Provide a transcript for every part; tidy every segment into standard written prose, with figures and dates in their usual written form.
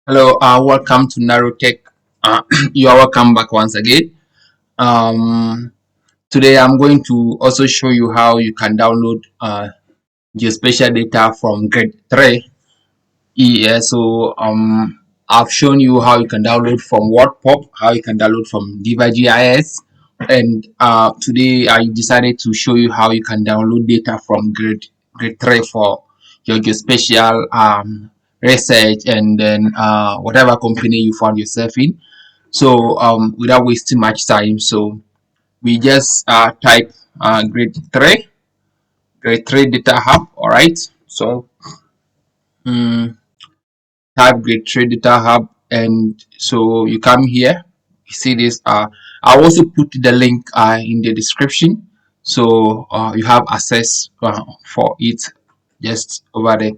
Hello, welcome to Narrowtech. You are welcome back once again. Um, Today I'm going to also show you how you can download geospatial data from GRID3. Yeah, I've shown you how you can download from WordPop, how you can download from GIS, and today I decided to show you how you can download data from GRID3 for your geospatial research and then whatever company you found yourself in. So without wasting much time, so we just type GRID3 data hub. All right. So um, type GRID3 data hub, and so you come here. You see this. I'll also put the link in the description, so you have access for it just over there.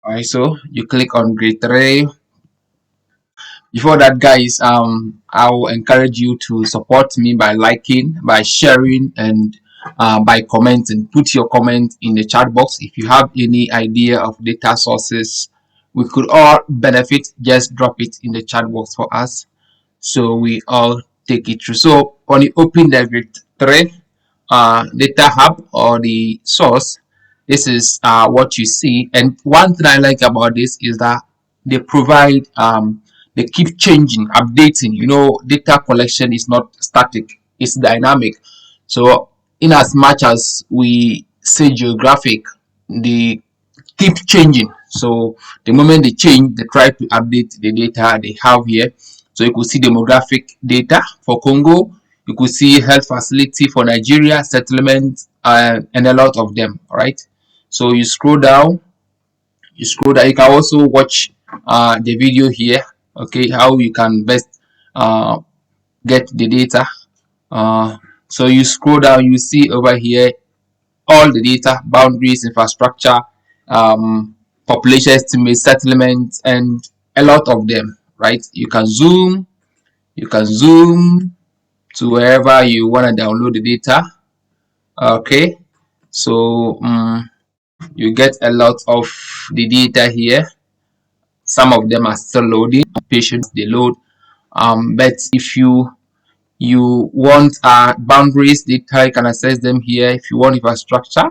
All right. So you click on GRID3. Before that, guys, I will encourage you to support me by liking, by sharing, and by commenting. Put your comment in the chat box. If you have any idea of data sources we could all benefit, just drop it in the chat box for us so we all take it through. So when you open the GRID3 data hub or the source, this is what you see. And one thing I like about this is that they provide they keep changing, updating. Data collection is not static, it's dynamic. So in as much as we say geographic, they keep changing. So the moment they change, they try to update the data they have here. So you could see demographic data for Congo, you could see health facility for Nigeria, settlement, and a lot of them. All right. So you scroll down, you can also watch the video here. Okay, how you can best uh, get the data. Uh, so you scroll down, you see over here all the data, boundaries, infrastructure, population estimates, settlements, and a lot of them. Right? You can zoom to wherever you want to download the data. Okay, so you get a lot of the data here. Some of them are still loading. Patients they load. But if you want boundaries data, you can access them here. If you want infrastructure,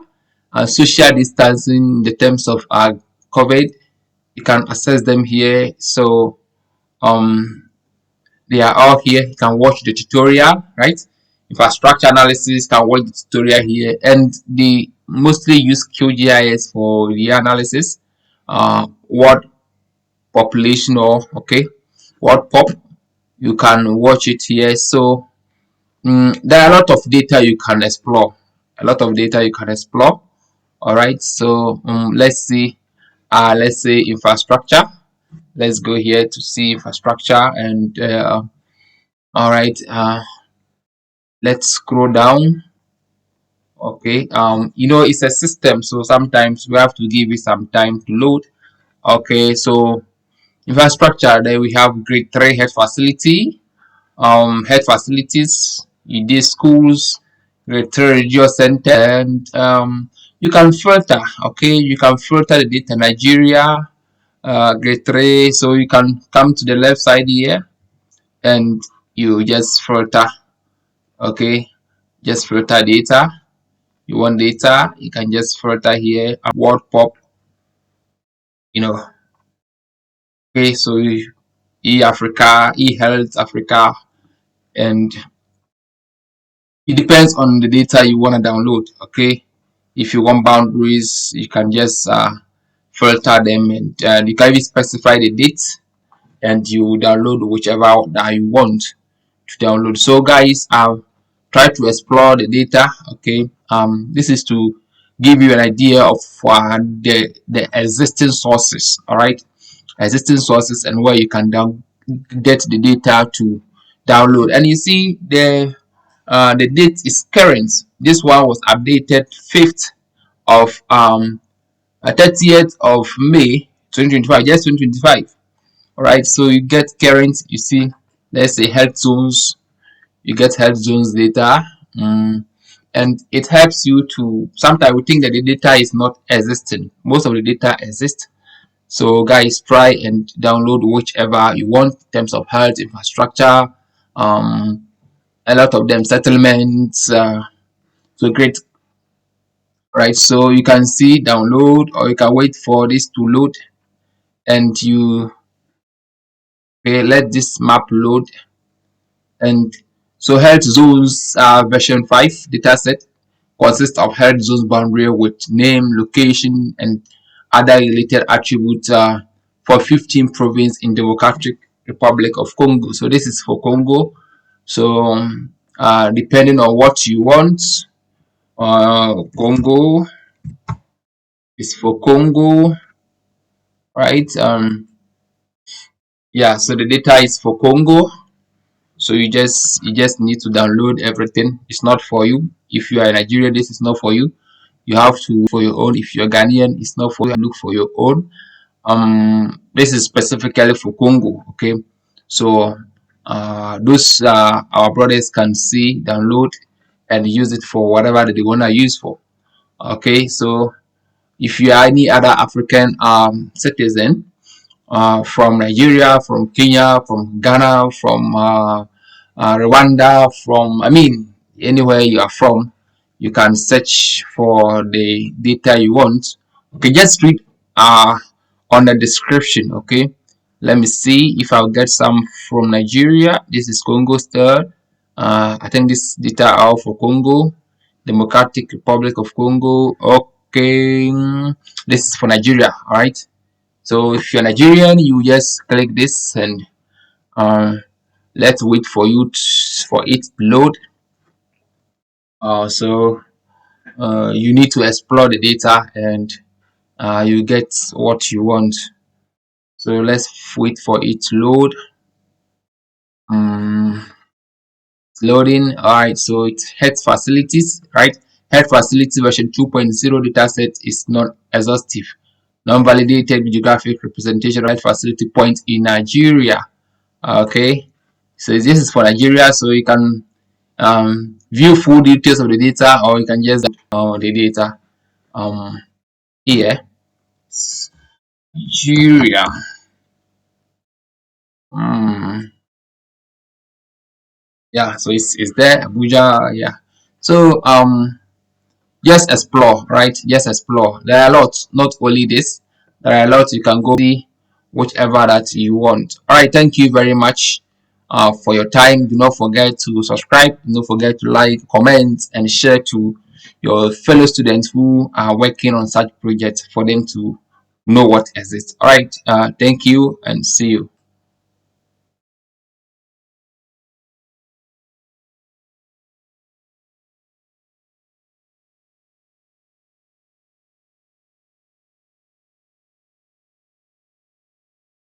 social distancing in the terms of COVID, you can access them here. So they are all here. You can watch the tutorial, right? Infrastructure analysis, can watch the tutorial here, and they mostly use QGIS for the analysis. What population or okay, what pop, you can watch it here. So there are a lot of data you can explore. A lot of data you can explore. All right. So let's see. Let's say infrastructure. Let's go here to see infrastructure and all right. Let's scroll down. Okay. It's a system, so sometimes we have to give it some time to load. Okay. So infrastructure. There we have GRID3 health facility. Health facilities, ED schools, GRID3 radio center, and you can filter. Okay, you can filter the data Nigeria, GRID3. So you can come to the left side here and you just filter. Okay, just filter data. You want data, you can just filter here. Word pop, you know. Okay, so Africa, Health Africa, and it depends on the data you want to download. Okay, if you want boundaries, you can just filter them, and you can even specify the date, and you download whichever that you want to download. So guys, try to explore the data. Okay, this is to give you an idea of the existing sources. All right, existing sources and where you can get the data to download. And you see the date is current. This one was updated 5th of 30th of May 2025, just 2025. All right, so you get current. You see, let's say health zones. You get health zones data, and it helps you to. Sometimes we think that the data is not existing. Most of the data exists, So guys, try and download whichever you want in terms of health, infrastructure, um, a lot of them settlements. So great, right? So you can see download, or you can wait for this to load, and you okay, let this map load. And so health zones version 5 dataset consists of health zones boundary with name, location, and other related attributes for 15 provinces in Democratic Republic of Congo. So this is for Congo. So depending on what you want, Congo is for Congo, right? Yeah, so the data is for Congo. So you just need to download everything. It's not for you. If you are in Nigeria, this is not for you. You have to for your own. If you're Ghanaian, it's not for you. Look for your own. This is specifically for Congo. Okay, so those our brothers can see, download, and use it for whatever they want to use for. Okay, so if you are any other African citizen, from Nigeria, from Kenya, from Ghana, from Rwanda, from, I mean, anywhere you are from, you can search for the data you want. Okay, just read on the description. Okay, let me see if I'll get some from Nigeria. This is Congo still. I think this data are for Congo, Democratic Republic of Congo. Okay, this is for Nigeria. All right. So if you're Nigerian, you just click this, and um, let's wait for for it to load. So you need to explore the data, and you get what you want. So let's wait for it to load. Um, it's loading. All right. So it's health facilities, right? Health facility version 2.0 dataset is not exhaustive. Non-validated geographic representation of health facility points in Nigeria. Okay, so this is for Nigeria, so you can view full details of the data, or you can just the data here. Nigeria. um, yeah, so it's there, Abuja. Yeah, so just explore, right? Just explore. There are a lot, not only this. There are a lot. You can go see whichever that you want. All right, thank you very much for your time. Do not forget to subscribe. Do not forget to like, comment, and share to your fellow students who are working on such projects for them to know what exists. All right, thank you and see you.